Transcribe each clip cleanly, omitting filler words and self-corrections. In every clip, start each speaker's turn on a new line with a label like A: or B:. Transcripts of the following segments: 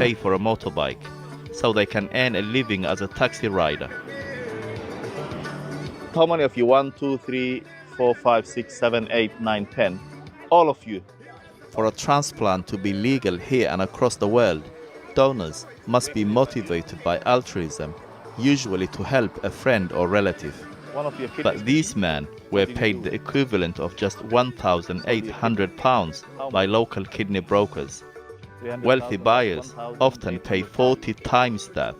A: pay for a motorbike so they can earn a living as a taxi rider. How many of you? 1, 2, 3, 4, 5, 6, 7, 8, 9, 10. All of you. For a transplant to be legal here and across the world, donors must be motivated by altruism, usually to help a friend or relative. But these men were paid the equivalent of just £1,800 by local kidney brokers. Wealthy buyers often pay 40 times that.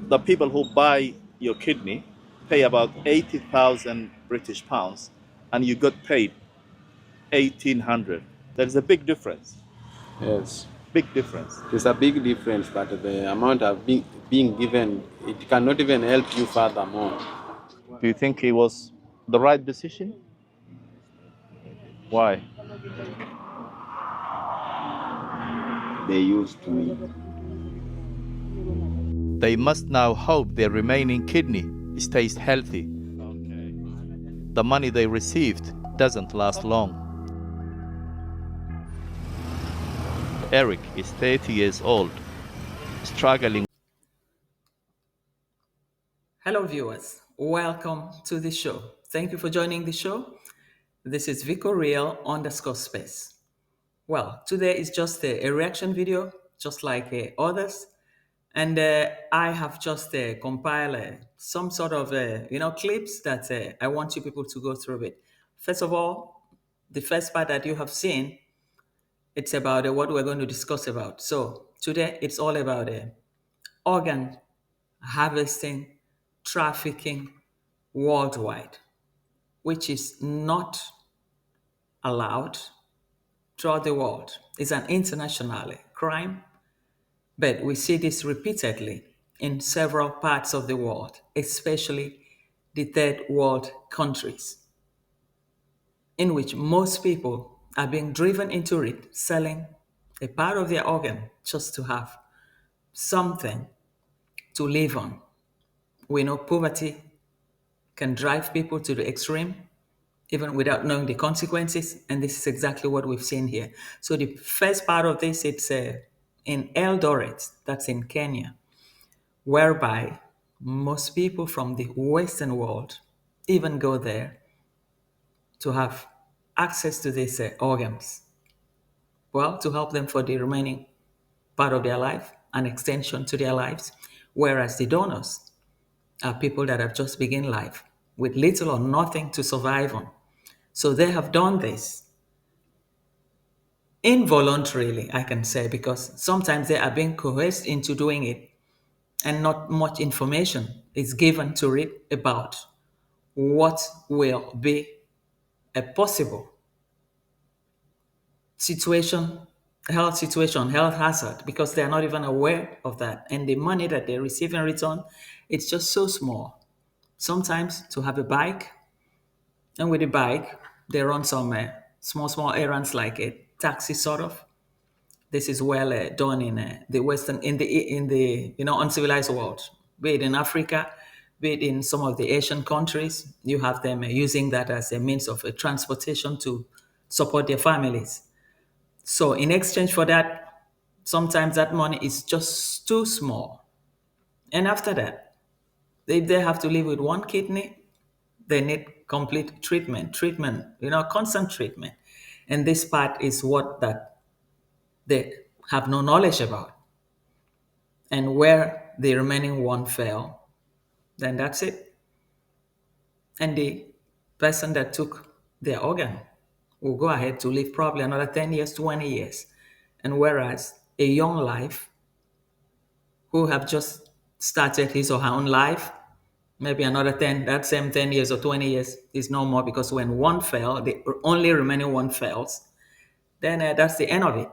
A: The people who buy your kidney pay about 80,000 British pounds and you got paid 1,800. There's a big difference.
B: Yes,
A: Big difference.
B: there's a big difference, but the amount of being given, it cannot even help you furthermore.
A: Do you think it was the right decision? Why?
B: They used to me.
A: They must now hope their remaining kidney stays healthy. The money they received doesn't last long. Eric is 30 years old, struggling.
C: Hello, viewers. Welcome to the show. Thank you for joining the show. This is VicoReal_space. Well, today is just a reaction video, just like others. And I have just compiled some sort of, clips that I want you people to go through it. First of all, the first part that you have seen, it's about what we're going to discuss about. So today, it's all about organ harvesting, trafficking worldwide, which is not allowed throughout the world. It's an international crime, but we see this repeatedly in several parts of the world, especially the third world countries, in which most people are being driven into it, selling a part of their organ just to have something to live on. We know poverty can drive people to the extreme, even without knowing the consequences. And this is exactly what we've seen here. So the first part of this, it's in Eldoret, that's in Kenya, whereby most people from the Western world even go there to have access to these organs. Well, to help them for the remaining part of their life, an extension to their lives, whereas the donors are people that have just begun life with little or nothing to survive on. So they have done this involuntarily, I can say, because sometimes they are being coerced into doing it and not much information is given to it about what will be a possible situation, health hazard, because they are not even aware of that. And the money that they receive in return, it's just so small. Sometimes to have a bike, and with the bike, they run some small errands like a taxi sort of. This is well done in the Western, in the uncivilized world, be it in Africa, be it in some of the Asian countries. You have them using that as a means of transportation to support their families. So in exchange for that, sometimes that money is just too small. And after that, they have to live with one kidney. They need complete treatment, constant treatment. And this part is what that they have no knowledge about. And where the remaining one fell, then that's it. And the person that took their organ will go ahead to live probably another 10 years, 20 years. And whereas a young life who have just started his or her own life, maybe another 10, that same 10 years or 20 years is no more, because when one fell, the only remaining one fails, then that's the end of it.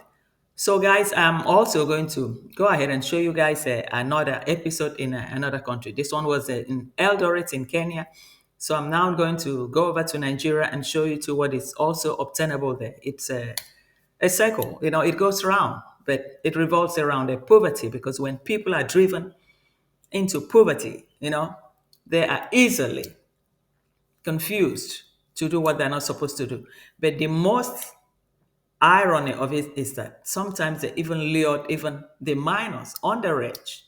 C: So guys, I'm also going to go ahead and show you guys another episode in another country. This one was in Eldoret in Kenya. So I'm now going to go over to Nigeria and show you to what is also obtainable there. It's a cycle, it goes around, but it revolves around poverty, because when people are driven into poverty, they are easily confused to do what they're not supposed to do. But the most irony of it is that sometimes they even lured even the minors underage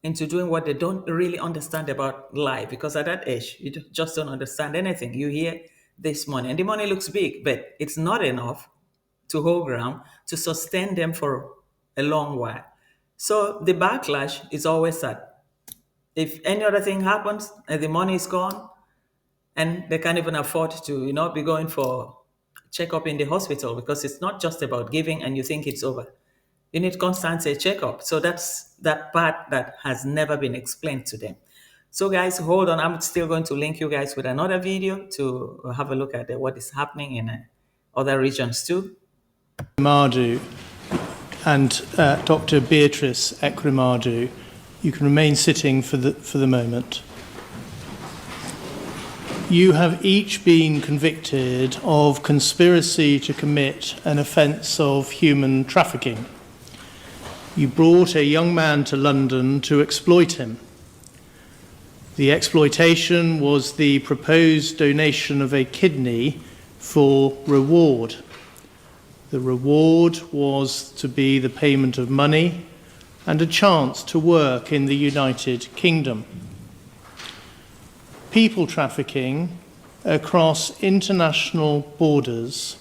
C: into doing what they don't really understand about life, because at that age you just don't understand anything. You hear this money and the money looks big, but it's not enough to hold ground to sustain them for a long while. So the backlash is always that if any other thing happens and the money is gone, and they can't even afford to be going for checkup in the hospital, because it's not just about giving and you think it's over. You need constant checkup. So that's that part that has never been explained to them. So guys, hold on, I'm still going to link you guys with another video to have a look at what is happening in other regions too.
D: Ekwimadu and Dr. Beatrice Ekwimadu, you can remain sitting for the moment. You have each been convicted of conspiracy to commit an offence of human trafficking. You brought a young man to London to exploit him. The exploitation was the proposed donation of a kidney for reward. The reward was to be the payment of money and a chance to work in the United Kingdom. People trafficking across international borders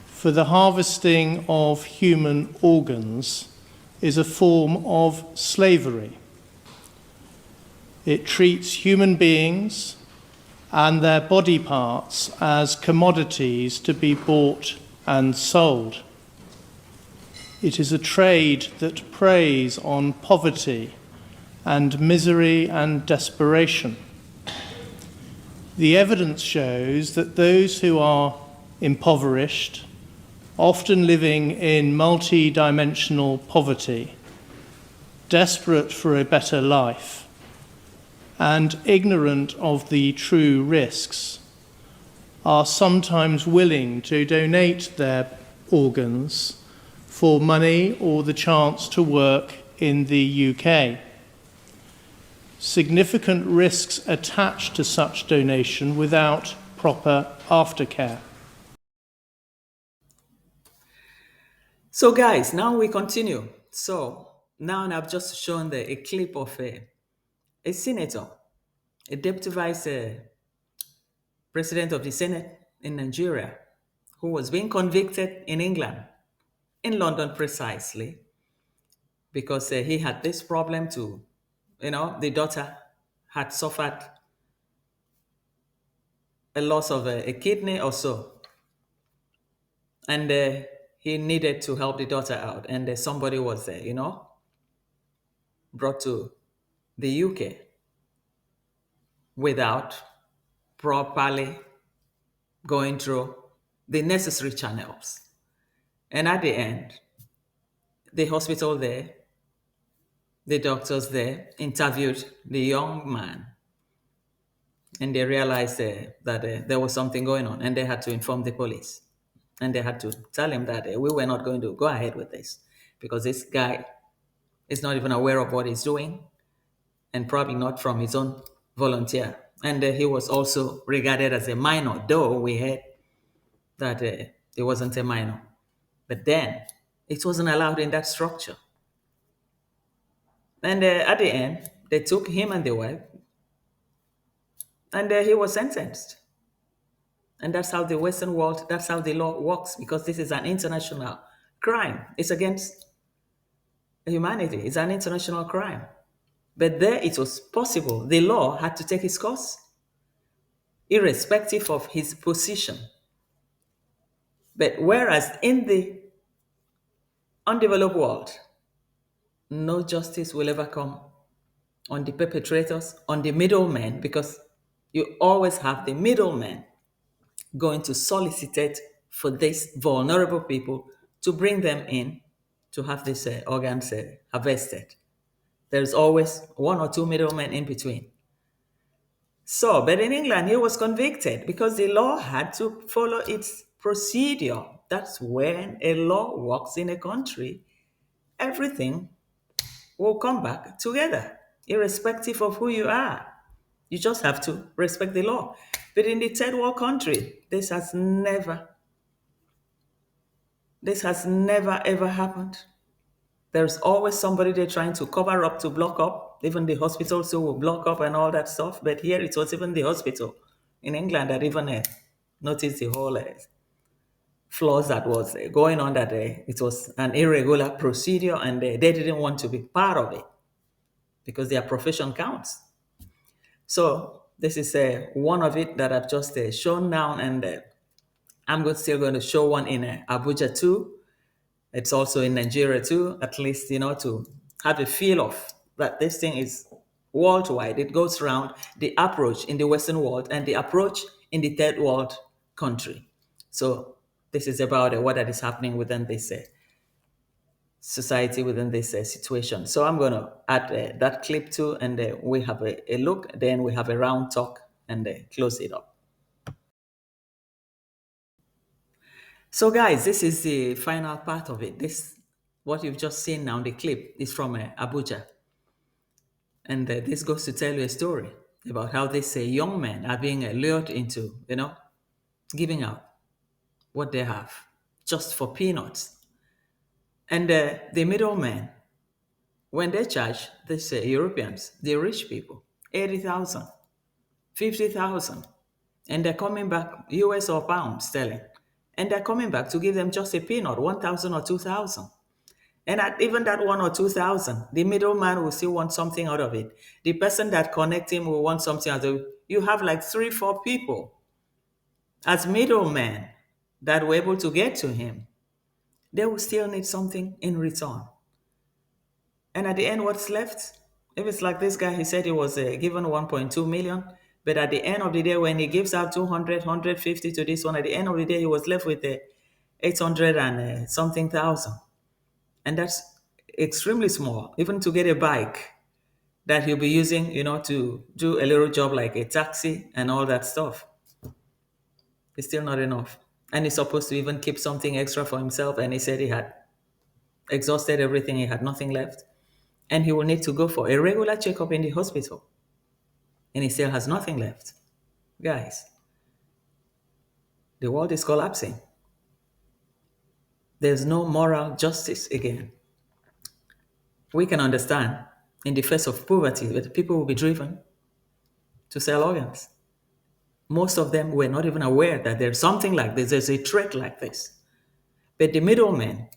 D: for the harvesting of human organs is a form of slavery. It treats human beings and their body parts as commodities to be bought and sold. It is a trade that preys on poverty and misery and desperation. The evidence shows that those who are impoverished, often living in multi-dimensional poverty, desperate for a better life, and ignorant of the true risks, are sometimes willing to donate their organs for money or the chance to work in the UK. Significant risks attached to such donation without proper aftercare.
C: So guys, now we continue. So now I've just shown a clip of a senator, a deputy vice president of the Senate in Nigeria, who was being convicted in England, in London precisely, because he had this problem too. The daughter had suffered a loss of a kidney or so, and he needed to help the daughter out, and somebody was there, brought to the UK without properly going through the necessary channels. And at the end, the hospital there, the doctors there interviewed the young man, and they realized that there was something going on, and they had to inform the police. And they had to tell him that we were not going to go ahead with this because this guy is not even aware of what he's doing, and probably not from his own volunteer. And he was also regarded as a minor, though we heard that he wasn't a minor. But then it wasn't allowed in that structure. And at the end, they took him and the wife, and he was sentenced. And that's how the Western world, that's how the law works, because this is an international crime. It's against humanity. It's an international crime. But there it was possible. The law had to take its course, irrespective of his position. But whereas in the undeveloped world, no justice will ever come on the perpetrators, on the middlemen, because you always have the middlemen going to solicit for these vulnerable people to bring them in to have these organs harvested. There's always one or two middlemen in between. So, but in England, he was convicted because the law had to follow its procedure. That's when a law works in a country, everything will come back together, irrespective of who you are. You just have to respect the law. But in the third world country, this has never This has never ever happened. There's always somebody there trying to cover up, to block up. Even the hospitals too will block up and all that stuff. But here it was even the hospital in England that even noticed the whole flaws that was going on, that it was an irregular procedure, and they didn't want to be part of it because their profession counts. So this is one of it that I've just shown now, and still going to show one in Abuja too. It's also in Nigeria too, at least, to have a feel of that this thing is worldwide. It goes around the approach in the Western world and the approach in the third world country. So this is about what that is happening within this society, within this situation. So I'm going to add that clip too, and we have a look, then we have a round talk, and close it up. So guys, this is the final part of it. What you've just seen now, the clip, is from Abuja. And this goes to tell you a story about how these young men are being lured into, giving out what they have just for peanuts. And the middlemen, when they charge these Europeans, the rich people, 80,000, 50,000, and they're coming back, US or pounds sterling, and they're coming back to give them just a peanut, 1,000 or 2,000. And at even that 1 or 2,000, the middleman will still want something out of it. The person that connects him will want something out of it. You have like 3, 4 people as middlemen that were able to get to him. They will still need something in return. And at the end, what's left? If it's like this guy, he said he was given 1.2 million. But at the end of the day, when he gives out 200, 150 to this one, at the end of the day, he was left with 800 and something thousand. And that's extremely small, even to get a bike that he'll be using, to do a little job like a taxi and all that stuff. It's still not enough. And he's supposed to even keep something extra for himself. And he said he had exhausted everything, he had nothing left. And he will need to go for a regular checkup in the hospital. And he still has nothing left. Guys, the world is collapsing. There's no moral justice again. We can understand in the face of poverty that people will be driven to sell organs. Most of them were not even aware that there's something like this, there's a threat like this. But the middlemen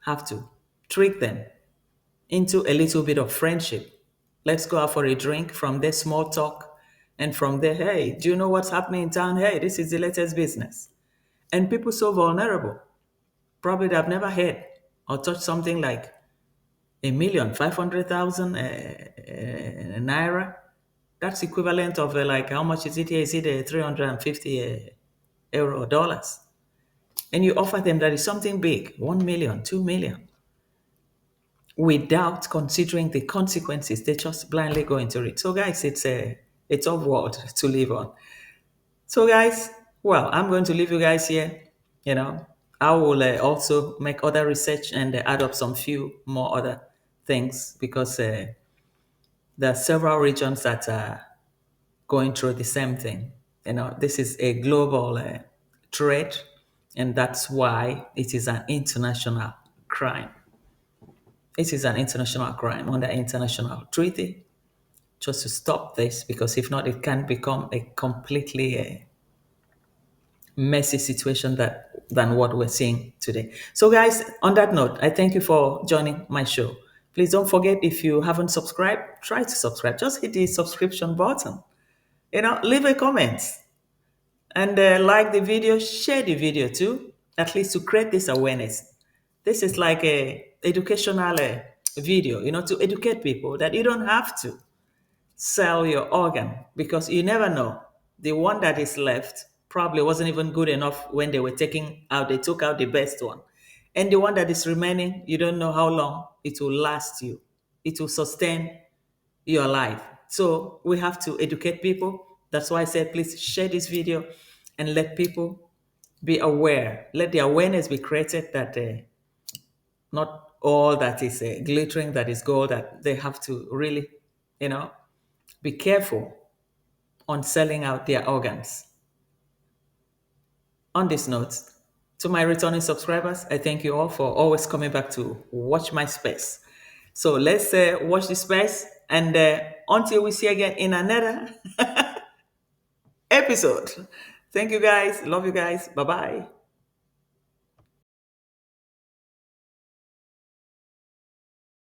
C: have to trick them into a little bit of friendship. Let's go out for a drink, from there small talk, and from there, hey, do you know what's happening in town? Hey, this is the latest business. And people so vulnerable, probably they've never heard or touched something like 1,500,000 naira. That's equivalent of like, how much is it here? Is it 350 euro or dollars? And you offer them that is something big, 1 million, 2 million, without considering the consequences. They just blindly go into it. So guys, it's a tough world to live on. So guys, well, I'm going to leave you guys here. I will also make other research and add up some few more other things, because there are several regions that are going through the same thing. This is a global threat, and that's why it is an international crime. It is an international crime under international treaty, just to stop this, because if not, it can become a completely messy situation than what we're seeing today. So guys, on that note, I thank you for joining my show. Please don't forget, if you haven't subscribed, try to subscribe. Just hit the subscription button. Leave a comment, and like the video, share the video too, at least to create this awareness. This is like a educational video, to educate people that you don't have to sell your organ, because you never know. The one that is left probably wasn't even good enough when they took out the best one. And the one that is remaining, you don't know how long it will last you. It will sustain your life. So we have to educate people. That's why I said, please share this video and let people be aware. Let the awareness be created that not all that is glittering, that is gold, that they have to really, be careful on selling out their organs. On this note, To my returning subscribers, I thank you all for always coming back to watch my space. So let's watch the space, and until we see again in another episode. Thank you guys. Love you guys. Bye bye.